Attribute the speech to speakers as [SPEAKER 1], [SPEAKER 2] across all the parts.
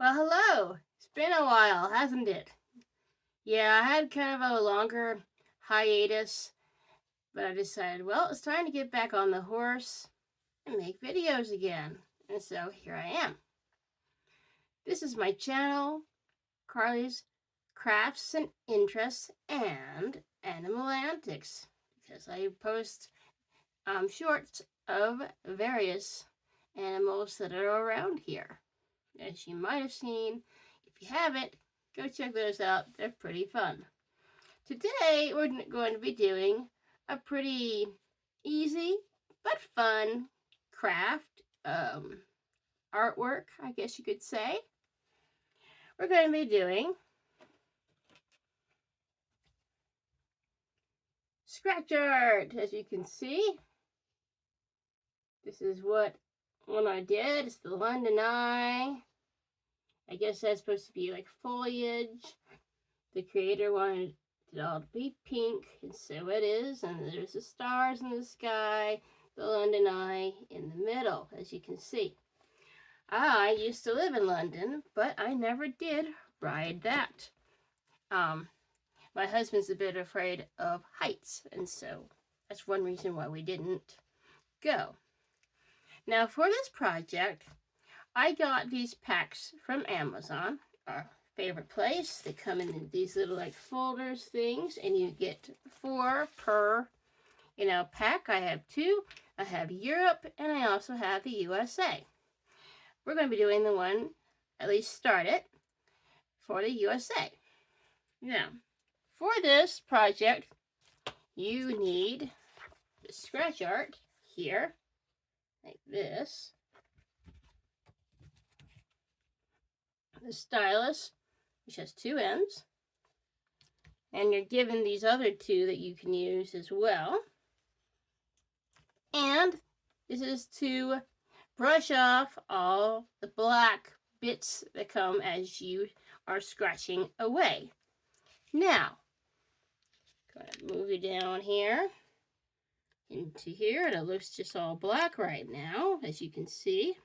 [SPEAKER 1] Well, hello. It's been a while, hasn't it? Yeah, I had kind of a longer hiatus, but I decided, well, it's time to get back on the horse and make videos again. And so here I am. This is my channel, Carly's Crafts and Interests and Animal Antics, because I post shorts of various animals that are around here. As you might have seen, if you haven't, go check those out. They're pretty fun. Today, we're going to be doing a pretty easy but fun craft artwork, I guess you could say. We're going to be doing scratch art, as you can see. This is what one I did. It's the London Eye. I guess that's supposed to be like foliage. The creator wanted it all to be pink, and so it is. And there's the stars in the sky, the London Eye in the middle, as you can see. I used to live in London, but I never did ride that. My husband's a bit afraid of heights, and so that's one reason why we didn't go. Now, for this project, I got these packs from Amazon, our favorite place. They come in these little like folders things, and you get 4 per, pack. I have 2. I have Europe, and I also have the USA. We're going to be doing the one, at least start it, for the USA. Now, for this project, you need the scratch art here, like this. The stylus, which has 2 ends. And you're given these other 2 that you can use as well. And this is to brush off all the black bits that come as you are scratching away. Now, gonna move you down here into here, and it looks just all black right now, as you can see.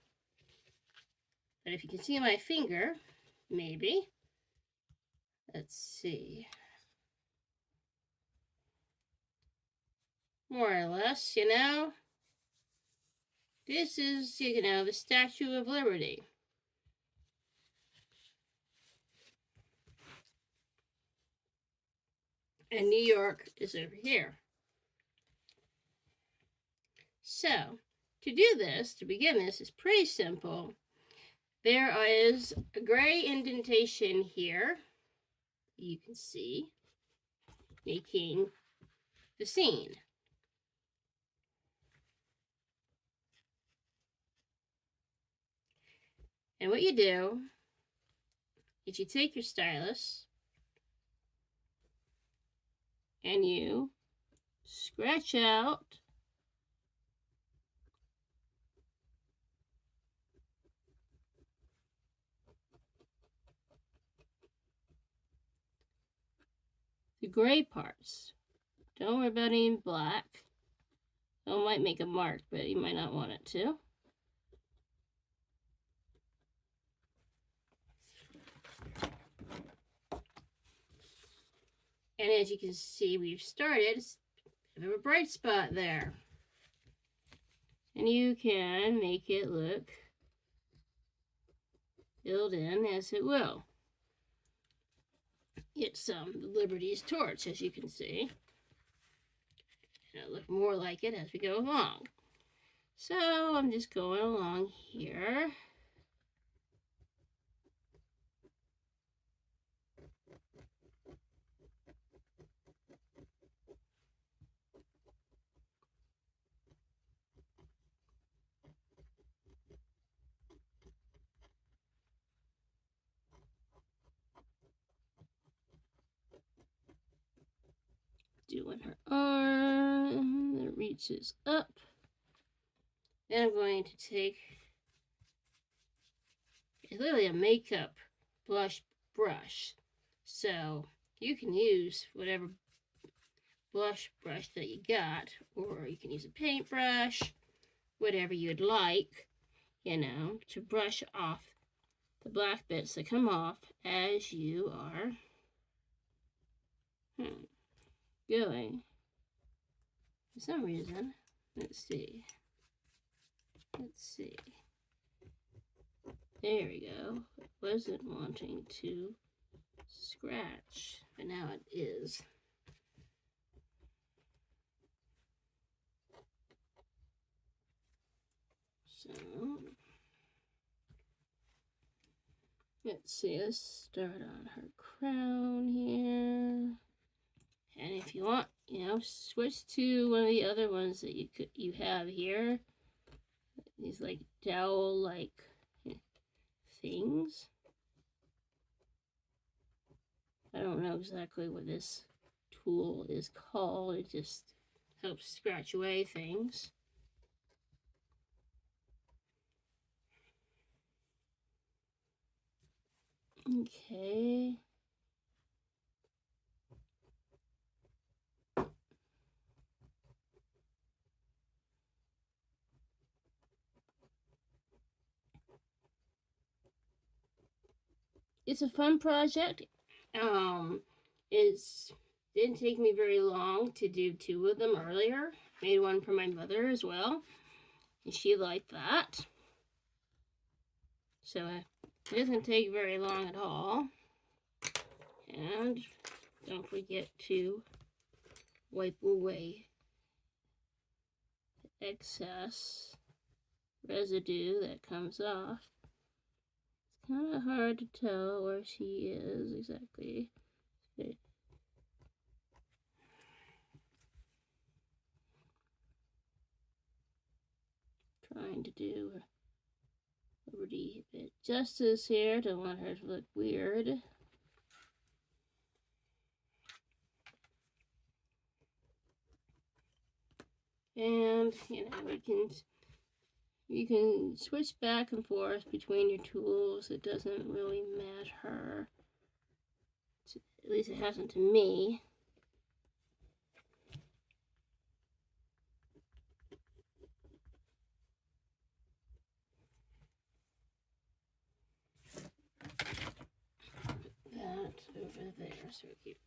[SPEAKER 1] But if you can see my finger, maybe. Let's see. More or less, This is, the Statue of Liberty. And New York is over here. So, to do this, to begin this, is pretty simple. There is a gray indentation here, you can see, making the scene. And what you do is you take your stylus and you scratch out the gray parts. Don't worry about any black. It might make a mark, but you might not want it to. And as you can see, we've started a bit of a bright spot there. And you can make it look filled in as it will. It's Liberty's torch, as you can see. And it'll look more like it as we go along. So I'm just going along here. Doing her arm, that reaches up. Then I'm going to take, it's literally a makeup blush brush. So you can use whatever blush brush that you got, or you can use a paintbrush, whatever you'd like, to brush off the black bits that come off as you are going. For some reason, let's see. There we go. I wasn't wanting to scratch, but now it is. So, let's see, let's start on her crown here. And if you want, switch to one of the other ones that you have here. These like dowel-like things. I don't know exactly what this tool is called. It just helps scratch away things. Okay. It's a fun project. It didn't take me very long to do 2 of them earlier. Made one for my mother as well, and she liked that. So it doesn't take very long at all. And don't forget to wipe away the excess residue that comes off. It's kind of hard to tell where she is exactly. Okay. Trying to do a pretty bit justice here. Don't want her to look weird. And you can switch back and forth between your tools. It doesn't really matter. At least it hasn't to me. Put that over there so cute.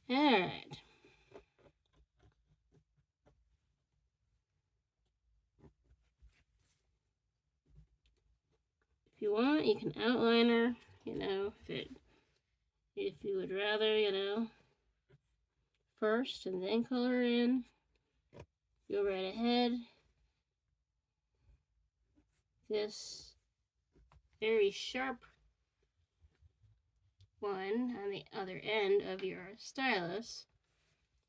[SPEAKER 1] Alright. If you want, you can outline her, if you would rather, first and then color in. Go right ahead. This very sharp one on the other end of your stylus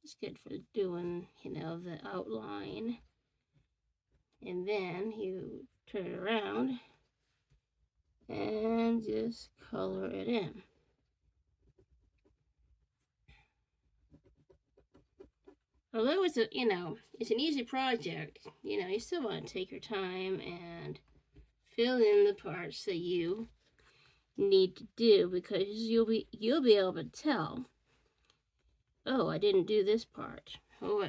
[SPEAKER 1] is good for doing, the outline. And then you turn it around and just color it in. Although it's it's an easy project, you still want to take your time and fill in the parts that you need to do, because you'll be able to tell, oh, I didn't do this part. Oh,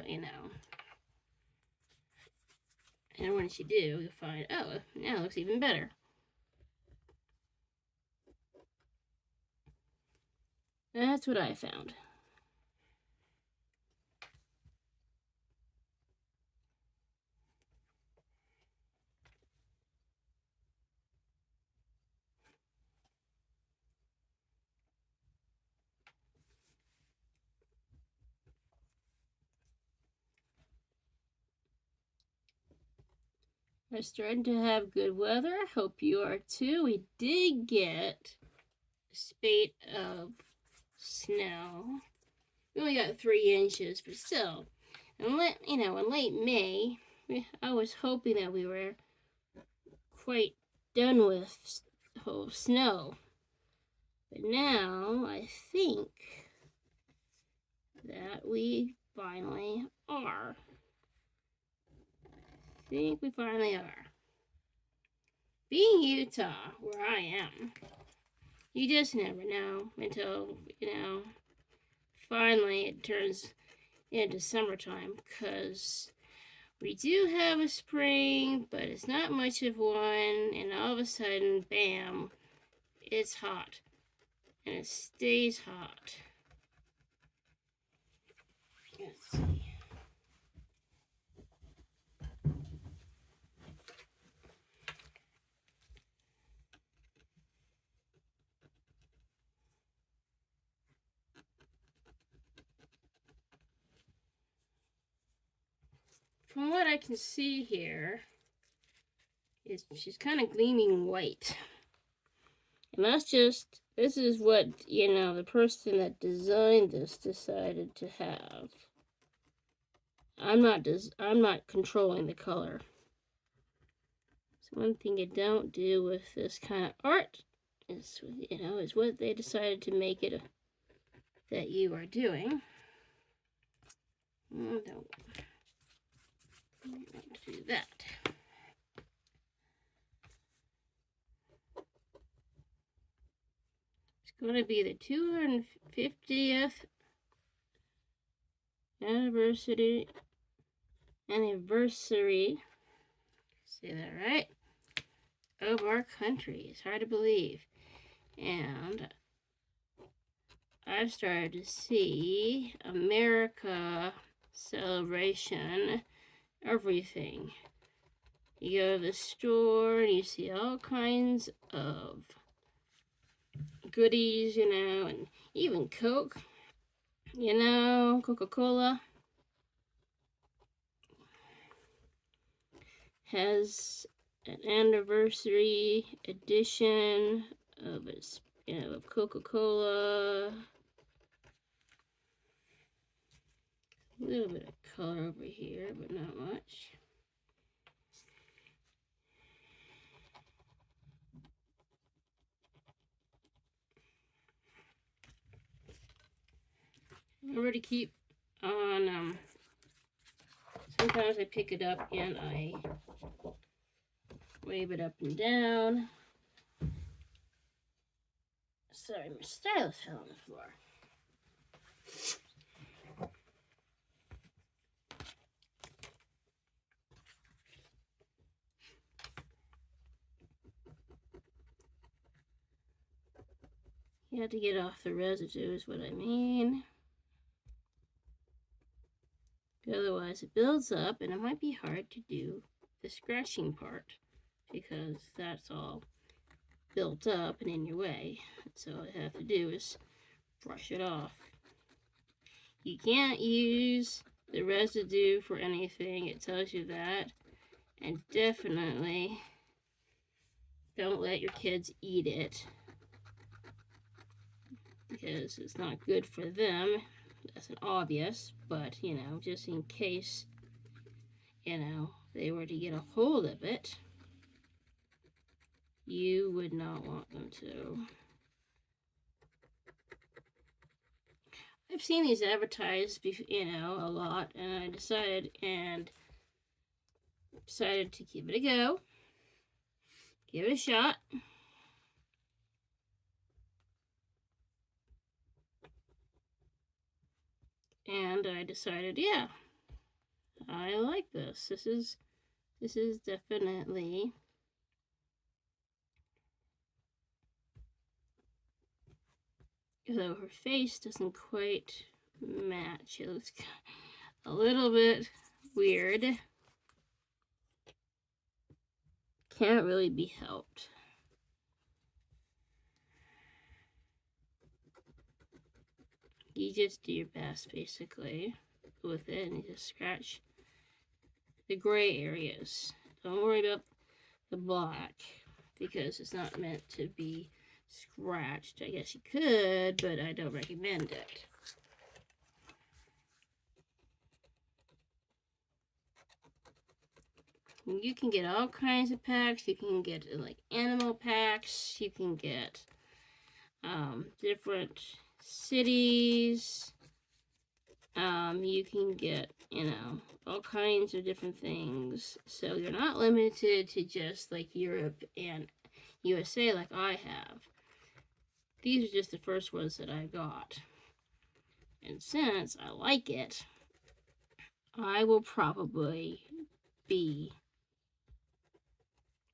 [SPEAKER 1] And once you do, you'll find, oh, now it looks even better. That's what I found. We're starting to have good weather. Hope you are too. We did get a spate of snow. We only got 3 inches, but still. And in late May, I was hoping that we were quite done with whole snow. But now I think that we finally are. Being Utah, where I am, you just never know until, finally it turns into summertime, because We do have a spring, but it's not much of one, and all of a sudden, bam, it's hot. And it stays hot. Let's see. From what I can see here, she's kind of gleaming white. And this is what, the person that designed this decided to have. I'm not controlling the color. So one thing you don't do with this kind of art is what they decided to make it that you are doing. Don't do that. It's going to be the 250th anniversary. Say that right? Of our country. It's hard to believe. And I've started to see America celebration everything. You go to the store and you see all kinds of goodies, and even Coke, Coca-Cola has an anniversary edition of its, of Coca-Cola. A little bit of color over here, but not much. Remember to keep on, sometimes I pick it up and I wave it up and down. Sorry, my stylus fell on the floor. You have to get off the residue is what I mean. Otherwise it builds up and it might be hard to do the scratching part because that's all built up and in your way. So all I have to do is brush it off. You can't use the residue for anything, it tells you that. And definitely don't let your kids eat it because it's not good for them. That's an obvious, but just in case they were to get a hold of it, you would not want them to. I've seen these advertised, a lot, and I decided to give it a go, give it a shot. And I decided, yeah, I like this. This is definitely although her face doesn't quite match. It looks a little bit weird. Can't really be helped. You just do your best, basically, with it, and you just scratch the gray areas. Don't worry about the black, because it's not meant to be scratched. I guess you could, but I don't recommend it. You can get all kinds of packs. You can get like animal packs. You can get different cities. You can get, all kinds of different things. So you're not limited to just like Europe and USA like I have. These are just the first ones that I got. And since I like it, I will probably be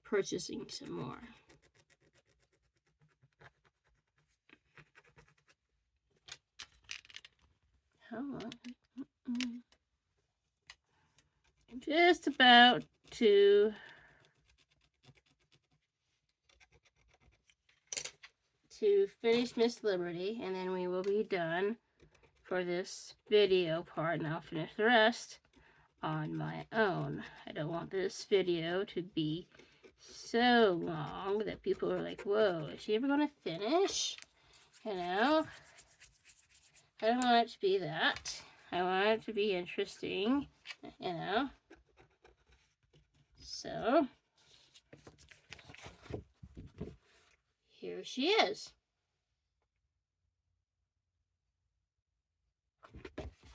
[SPEAKER 1] purchasing some more. Hold on. I'm just about to finish Miss Liberty, and then we will be done for this video part, and I'll finish the rest on my own. I don't want this video to be so long that people are like, whoa, is she ever going to finish? You know? I don't want it to be that. I want it to be interesting, you know? So, here she is.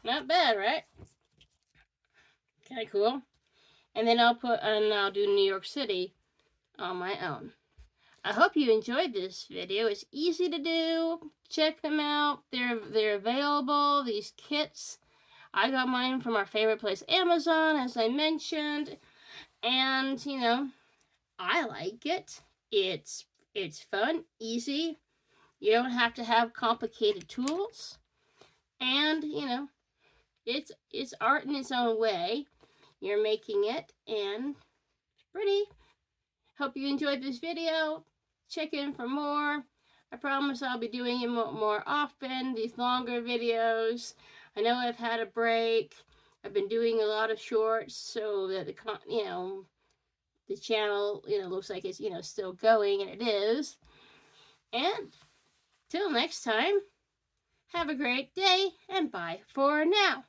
[SPEAKER 1] Not bad, right? Kind of cool. And then I'll do New York City on my own. I hope you enjoyed this video. It's easy to do. Check them out. They're available, these kits. I got mine from our favorite place, Amazon, as I mentioned. And, you know, I like it. It's fun, easy. You don't have to have complicated tools. And, you know, it's art in its own way. You're making it, and it's pretty. Hope you enjoyed this video. Check in for more. I promise I'll be doing it more often, these longer videos. I know I've had a break. I've been doing a lot of shorts so that the channel, looks like it's, still going, and it is. And till next time, have a great day, and bye for now.